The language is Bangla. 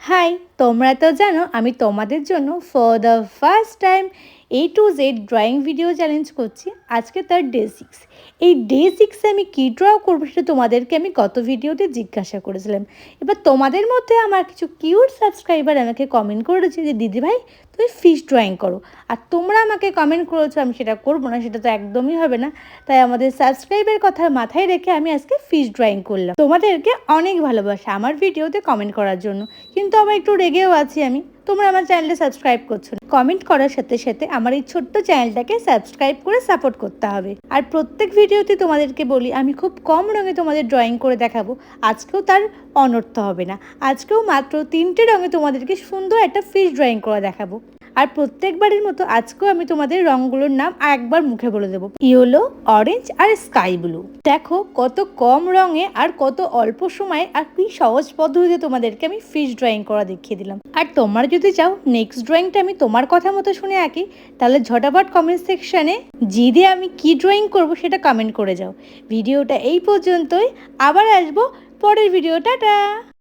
হাই, তোমরা তো জানো আমি তোমাদের জন্য for the first time A to Z drawing video challenge করছি। আজকে তার ডে 6। এই ডে 6 আমি কী ড্র করবো সেটা তোমাদেরকে আমি গত ভিডিওতে জিজ্ঞাসা করেছিলাম। এবার তোমাদের মধ্যে আমার কিছু কিউট সাবস্ক্রাইবার আমাকে কমেন্ট করেছে যে দিদিভাই তুমি ফিশ ড্রয়িং করো, আর তোমরা আমাকে কমেন্ট করেছো আমি সেটা করবো না, সেটা তো একদমই হবে না। তাই আমাদের সাবস্ক্রাইবের কথা মাথায় রেখে আমি আজকে ফিশ ড্রয়িং করলাম। তোমাদেরকে অনেক ভালোবাসা আমার ভিডিওতে কমেন্ট করার জন্য, কিন্তু আবার একটু রেগেও আছি আমি, তোমরা আমার চ্যানেলটা সাবস্ক্রাইব করছো না। কমেন্ট করার সাথে সাথে আমার এই ছোট্ট চ্যানেলটাকে সাবস্ক্রাইব করে সাপোর্ট করতে হবে। আর প্রত্যেক ভিডিওতে তোমাদেরকে বলি আমি খুব কম রঙে তোমাদের ড্রয়িং করে দেখাবো, আজকেও তার অনর্থ হবে না। আজকেও মাত্র 3টে রঙে তোমাদেরকে সুন্দর একটা ফিশ ড্রয়িং করে দেখাবো। আর প্রত্যেকবারের মতো আজকেও আমি তোমাদের রঙগুলোর নাম একবার মুখে বলে দেবো, ইয়েলো, অরেঞ্জ আর স্কাই ব্লু। দেখো কত কম রঙে আর কত অল্প সময়ে আর কি সহজ পদ্ধতিতে তোমাদেরকে আমি ফিশ ড্রয়িং করা দেখিয়ে দিলাম। আর তোমরা যদি চাও নেক্সট ড্রয়িংটা আমি তোমার কথা মতো শুনে আঁকি, তাহলে ঝটাপট কমেন্ট সেকশানে জিদে আমি কি ড্রয়িং করব সেটা কমেন্ট করে যাও। ভিডিওটা এই পর্যন্তই, আবার আসবো পরের ভিডিও। টাটা।